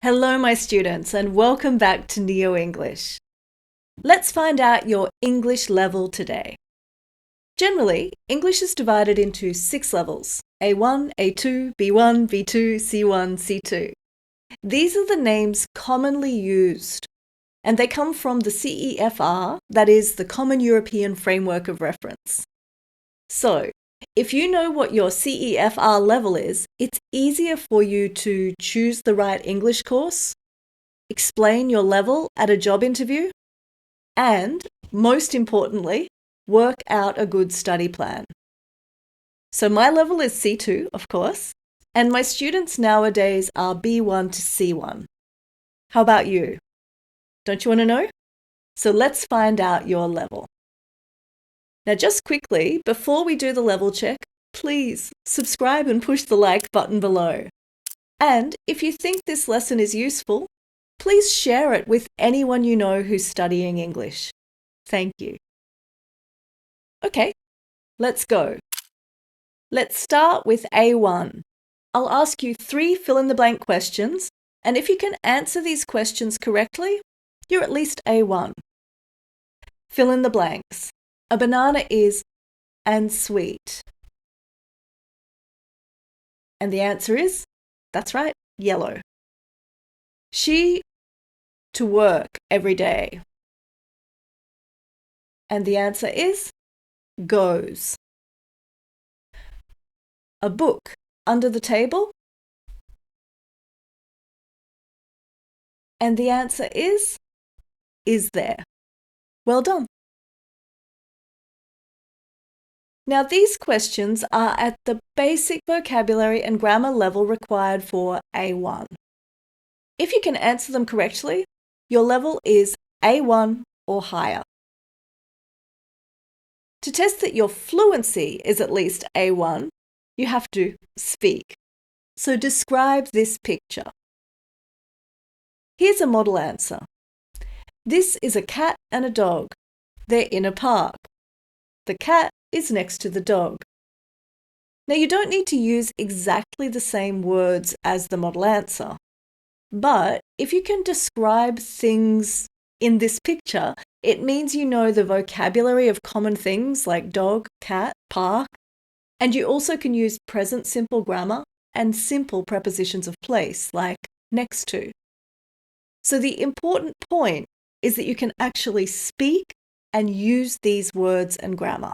Hello, my students, and welcome back to Neo English. Let's find out your English level today. Generally, English is divided into 6 levels: A1, A2, B1, B2, C1, C2. These are the names commonly used, and they come from the CEFR, that is the Common European Framework of Reference. So, if you know what your CEFR level is, it's easier for you to choose the right English course, explain your level at a job interview, and, most importantly, work out a good study plan. So my level is C2, of course, and my students nowadays are B1 to C1. How about you? Don't you want to know? So let's find out your level. Now, just quickly, before we do the level check, please subscribe and push the like button below. And if you think this lesson is useful, please share it with anyone you know who's studying English. Thank you. Okay, let's go. Let's start with A1. I'll ask you 3 fill-in-the-blank questions, and if you can answer these questions correctly, you're at least A1. Fill in the blanks. A banana is and sweet. And the answer is, that's right, yellow. She to work every day. And the answer is, goes. A book under the table. And the answer is there. Well done. Now, these questions are at the basic vocabulary and grammar level required for A1. If you can answer them correctly, your level is A1 or higher. To test that your fluency is at least A1, you have to speak. So describe this picture. Here's a model answer. This is a cat and a dog. They're in a park. The cat is next to the dog. Now, you don't need to use exactly the same words as the model answer, but if you can describe things in this picture, it means you know the vocabulary of common things like dog, cat, park, and you also can use present simple grammar and simple prepositions of place like next to. So the important point is that you can actually speak and use these words and grammar.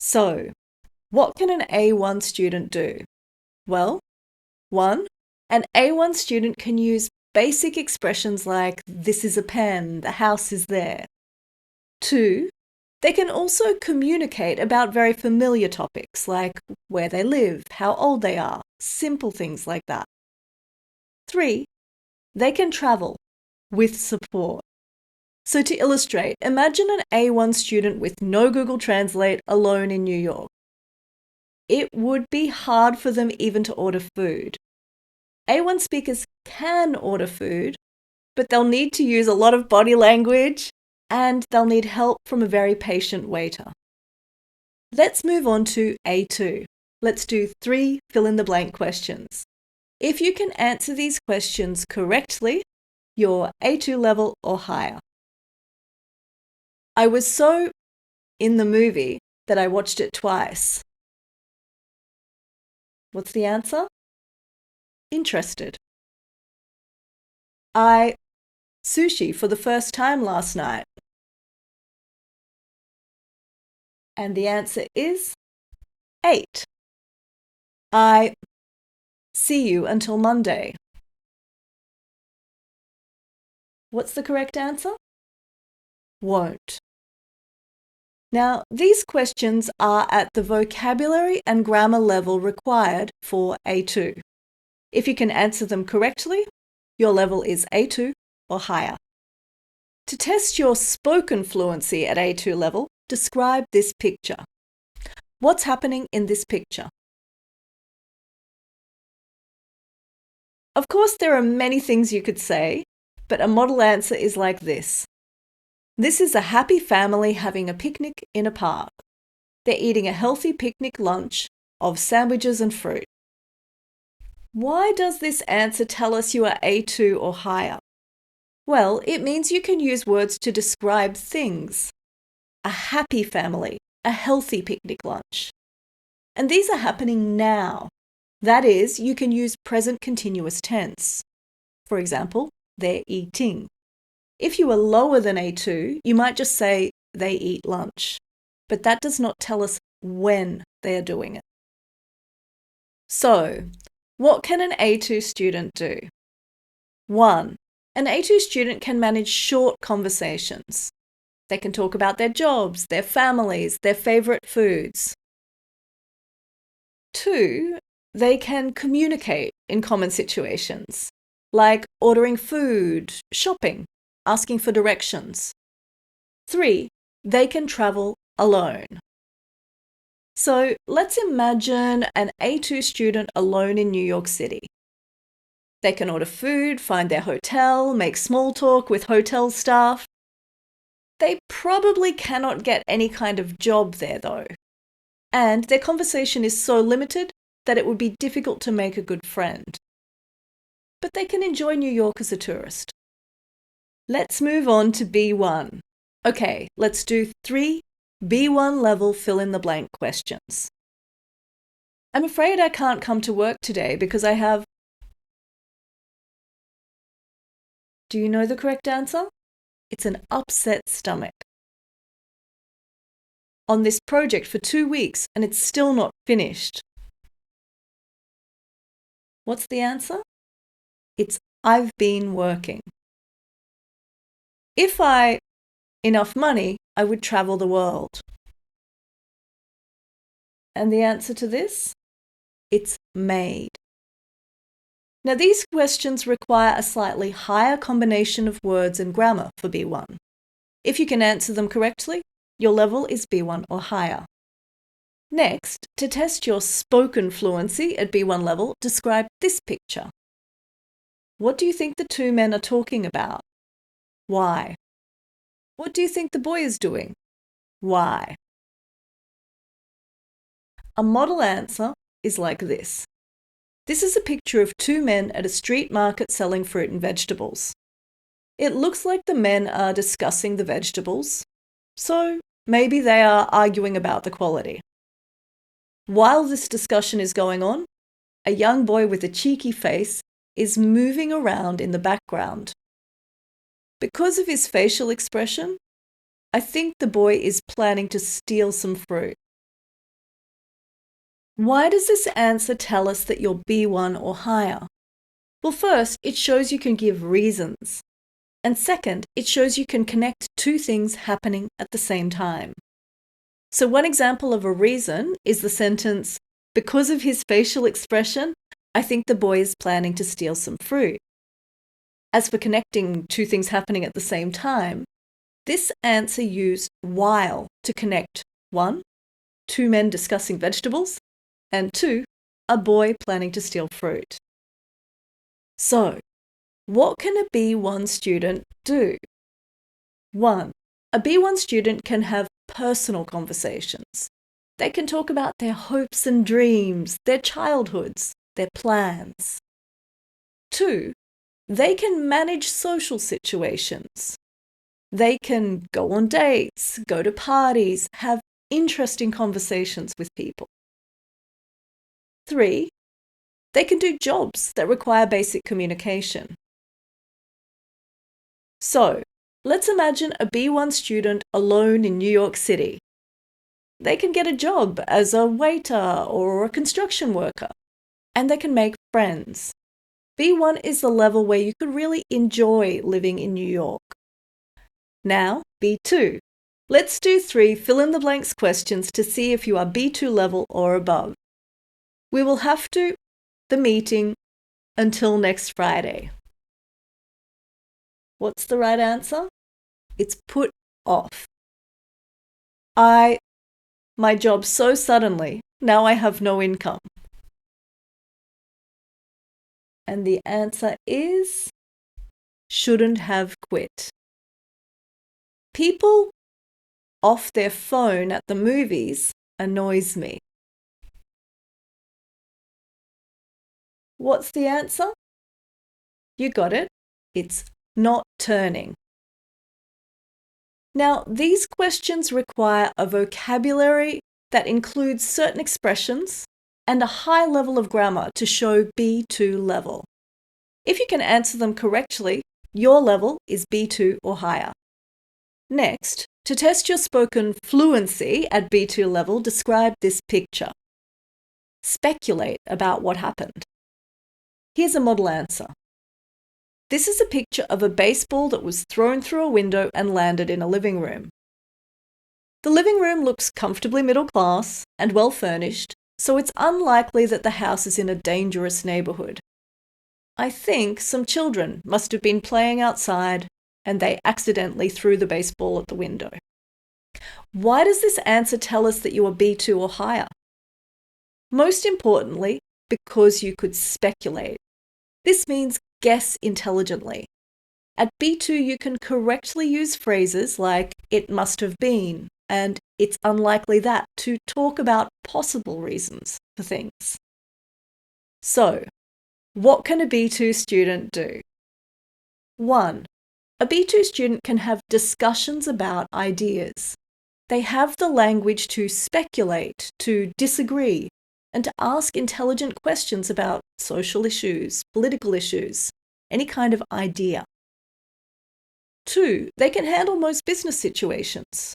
So, what can an A1 student do? Well, 1, an A1 student can use basic expressions like this is a pen, the house is there. 2, they can also communicate about very familiar topics like where they live, how old they are, simple things like that. 3, they can travel with support. So to illustrate, imagine an A1 student with no Google Translate alone in New York. It would be hard for them even to order food. A1 speakers can order food, but they'll need to use a lot of body language and they'll need help from a very patient waiter. Let's move on to A2. Let's do 3 fill-in-the-blank questions. If you can answer these questions correctly, you're A2 level or higher. I was so in the movie that I watched it twice. What's the answer? Interested. I sushi for the first time last night. And the answer is 8. I see you until Monday. What's the correct answer? Won't. Now, these questions are at the vocabulary and grammar level required for A2. If you can answer them correctly, your level is A2 or higher. To test your spoken fluency at A2 level, describe this picture. What's happening in this picture? Of course, there are many things you could say, but a model answer is like this. This is a happy family having a picnic in a park. They're eating a healthy picnic lunch of sandwiches and fruit. Why does this answer tell us you are A2 or higher? Well, it means you can use words to describe things. A happy family, a healthy picnic lunch. And these are happening now. That is, you can use present continuous tense. For example, they're eating. If you are lower than A2, you might just say they eat lunch. But that does not tell us when they are doing it. So, what can an A2 student do? 1. An A2 student can manage short conversations. They can talk about their jobs, their families, their favorite foods. 2. They can communicate in common situations, like ordering food, shopping, asking for directions. 3. They can travel alone. So let's imagine an A2 student alone in New York City. They can order food, find their hotel, make small talk with hotel staff. They probably cannot get any kind of job there though. And their conversation is so limited that it would be difficult to make a good friend. But they can enjoy New York as a tourist. Let's move on to B1. Okay, let's do 3 B1 level fill-in-the-blank questions. I'm afraid I can't come to work today because I have... Do you know the correct answer? It's an upset stomach. On this project for 2 weeks and it's still not finished. What's the answer? It's I've been working. If I enough money, I would travel the world. And the answer to this? It's made. Now these questions require a slightly higher combination of words and grammar for B1. If you can answer them correctly, your level is B1 or higher. Next, to test your spoken fluency at B1 level, describe this picture. What do you think the 2 men are talking about? Why? What do you think the boy is doing? Why? A model answer is like this. This is a picture of 2 men at a street market selling fruit and vegetables. It looks like the men are discussing the vegetables, so maybe they are arguing about the quality. While this discussion is going on, a young boy with a cheeky face is moving around in the background. Because of his facial expression, I think the boy is planning to steal some fruit. Why does this answer tell us that you're B1 or higher? Well, first, it shows you can give reasons. And second, it shows you can connect 2 things happening at the same time. So one example of a reason is the sentence, because of his facial expression, I think the boy is planning to steal some fruit. As for connecting 2 things happening at the same time, this answer used while to connect 1, 2 men discussing vegetables, and 2, a boy planning to steal fruit. So, what can a B1 student do? 1. A B1 student can have personal conversations. They can talk about their hopes and dreams, their childhoods, their plans. 2. They can manage social situations. They can go on dates, go to parties, have interesting conversations with people. 3. They can do jobs that require basic communication. So, let's imagine a B1 student alone in New York City. They can get a job as a waiter or a construction worker, and they can make friends. B1 is the level where you could really enjoy living in New York. Now, B2. Let's do 3 fill-in-the-blanks questions to see if you are B2 level or above. We will have the meeting until next Friday. What's the right answer? It's put off. My job so suddenly, now I have no income. And the answer is shouldn't have quit. People off their phone at the movies annoys me. What's the answer? You got it. It's not turning. Now, these questions require a vocabulary that includes certain expressions and a high level of grammar to show B2 level. If you can answer them correctly, your level is B2 or higher. Next, to test your spoken fluency at B2 level, describe this picture. Speculate about what happened. Here's a model answer. This is a picture of a baseball that was thrown through a window and landed in a living room. The living room looks comfortably middle class and well furnished, so it's unlikely that the house is in a dangerous neighborhood. I think some children must have been playing outside and they accidentally threw the baseball at the window. Why does this answer tell us that you are B2 or higher? Most importantly, because you could speculate. This means guess intelligently. At B2, you can correctly use phrases like "it must have been" and "it's unlikely that" to talk about possible reasons for things. So, what can a B2 student do? 1. A B2 student can have discussions about ideas. They have the language to speculate, to disagree, and to ask intelligent questions about social issues, political issues, any kind of idea. 2. They can handle most business situations.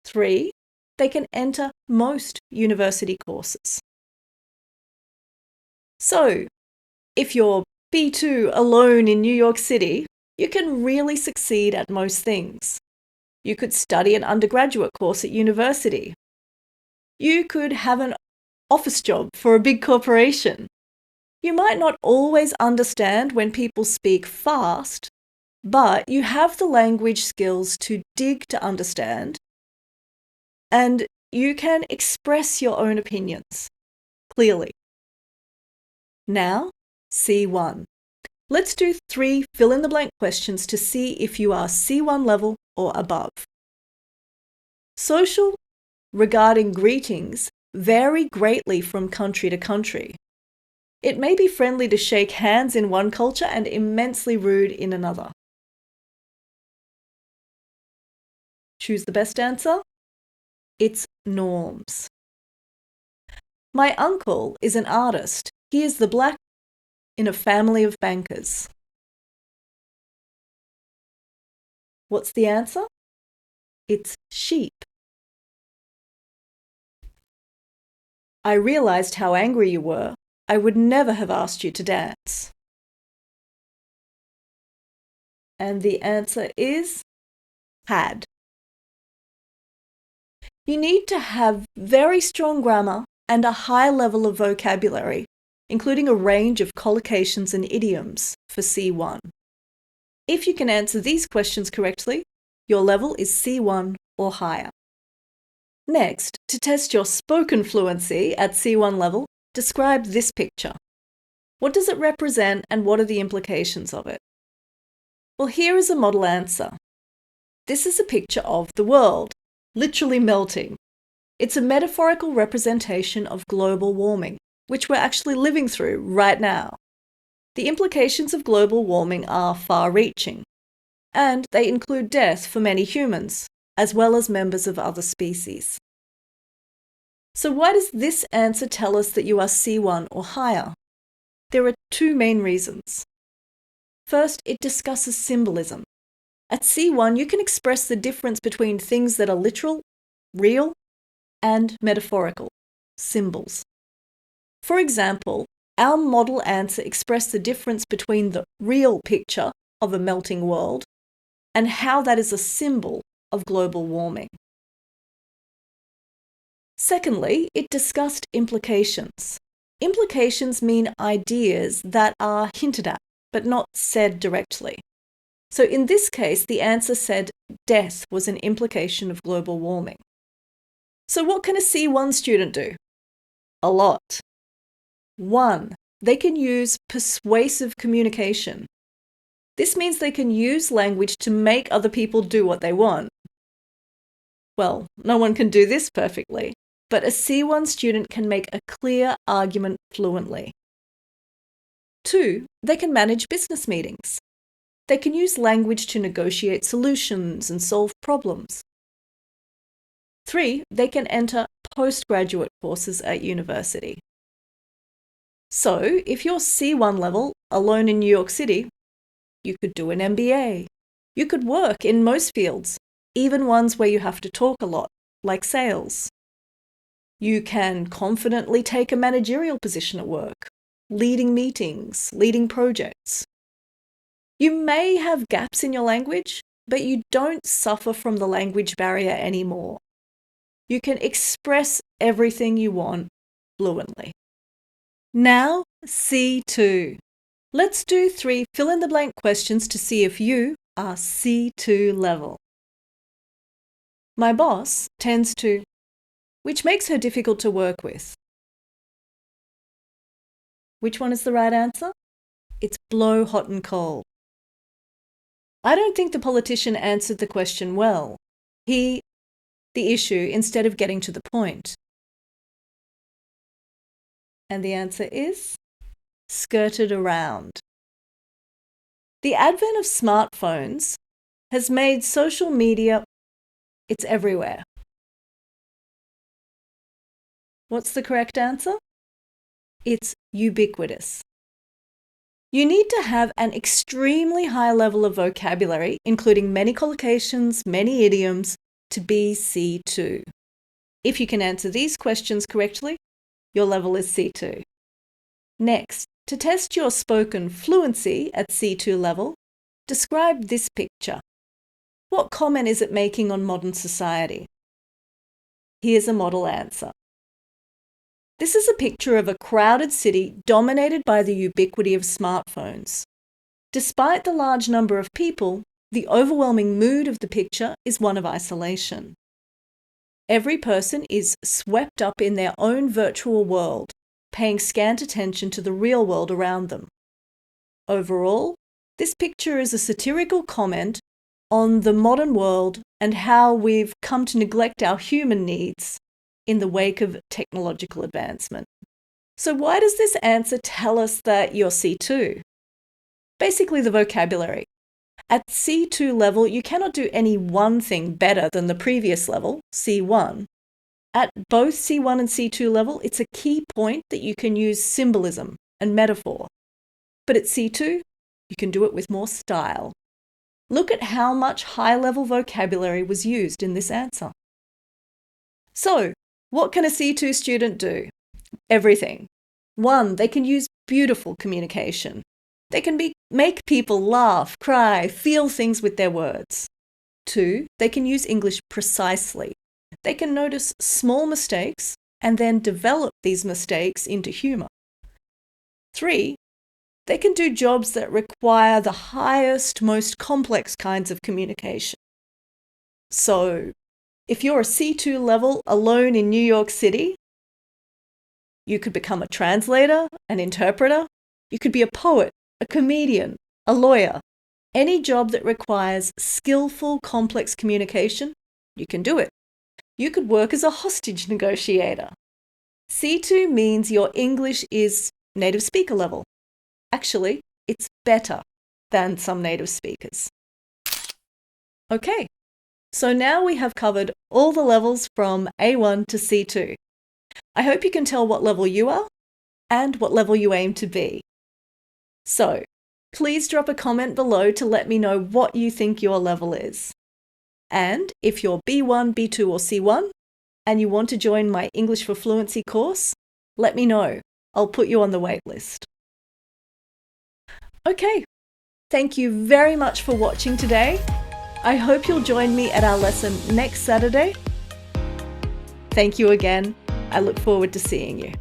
3. They can enter most university courses. So, if you're B2 alone in New York City, you can really succeed at most things. You could study an undergraduate course at university. You could have an office job for a big corporation. You might not always understand when people speak fast, but you have the language skills to dig to understand, and you can express your own opinions clearly. Now, C1. Let's do 3 fill-in-the-blank questions to see if you are C1 level or above. Social regarding greetings vary greatly from country to country. It may be friendly to shake hands in one culture and immensely rude in another. Choose the best answer. It's norms. My uncle is an artist. He is the black in a family of bankers. What's the answer? It's sheep. I realized how angry you were. I would never have asked you to dance. And the answer is had. You need to have very strong grammar and a high level of vocabulary, including a range of collocations and idioms for C1. If you can answer these questions correctly, your level is C1 or higher. Next, to test your spoken fluency at C1 level, describe this picture. What does it represent and what are the implications of it? Well, here is a model answer. This is a picture of the world, literally melting. It's a metaphorical representation of global warming, which we're actually living through right now. The implications of global warming are far-reaching, and they include death for many humans, as well as members of other species. So why does this answer tell us that you are C1 or higher? There are 2 main reasons. First, it discusses symbolism. At C1, you can express the difference between things that are literal, real, and metaphorical, symbols. For example, our model answer expressed the difference between the real picture of a melting world and how that is a symbol of global warming. Secondly, it discussed implications. Implications mean ideas that are hinted at, but not said directly. So in this case, the answer said death was an implication of global warming. So what can a C1 student do? A lot. 1. They can use persuasive communication. This means they can use language to make other people do what they want. Well, no one can do this perfectly, but a C1 student can make a clear argument fluently. 2, they can manage business meetings. They can use language to negotiate solutions and solve problems. 3, they can enter postgraduate courses at university. So, if you're C1 level, alone in New York City, you could do an MBA. You could work in most fields, even ones where you have to talk a lot, like sales. You can confidently take a managerial position at work, leading meetings, leading projects. You may have gaps in your language, but you don't suffer from the language barrier anymore. You can express everything you want fluently. Now, C2. Let's do 3 fill-in-the-blank questions to see if you are C2 level. My boss tends to, which makes her difficult to work with. Which one is the right answer? It's blow hot and cold. I don't think the politician answered the question well. The issue instead of getting to the point. And the answer is skirted around. The advent of smartphones has made social media, it's everywhere. What's the correct answer? It's ubiquitous. You need to have an extremely high level of vocabulary, including many collocations, many idioms, to be C2. If you can answer these questions correctly, your level is C2. Next, to test your spoken fluency at C2 level, describe this picture. What comment is it making on modern society? Here's a model answer. This is a picture of a crowded city dominated by the ubiquity of smartphones. Despite the large number of people, the overwhelming mood of the picture is one of isolation. Every person is swept up in their own virtual world, paying scant attention to the real world around them. Overall, this picture is a satirical comment on the modern world and how we've come to neglect our human needs in the wake of technological advancement. So why does this answer tell us that you're C2? Basically, the vocabulary. At C2 level, you cannot do any one thing better than the previous level, C1. At both C1 and C2 level, it's a key point that you can use symbolism and metaphor. But at C2, you can do it with more style. Look at how much high-level vocabulary was used in this answer. So, what can a C2 student do? Everything. 1, they can use beautiful communication. They can make people laugh, cry, feel things with their words. 2, they can use English precisely. They can notice small mistakes and then develop these mistakes into humour. 3, they can do jobs that require the highest, most complex kinds of communication. So, if you're a C2 level alone in New York City, you could become a translator, an interpreter. You could be a poet, a comedian, a lawyer. Any job that requires skillful, complex communication, you can do it. You could work as a hostage negotiator. C2 means your English is native speaker level. Actually, it's better than some native speakers. Okay, so now we have covered all the levels from A1 to C2. I hope you can tell what level you are and what level you aim to be. So, please drop a comment below to let me know what you think your level is. And if you're B1, B2 or C1 and you want to join my English for Fluency course, let me know. I'll put you on the wait list. Okay, thank you very much for watching today. I hope you'll join me at our lesson next Saturday. Thank you again. I look forward to seeing you.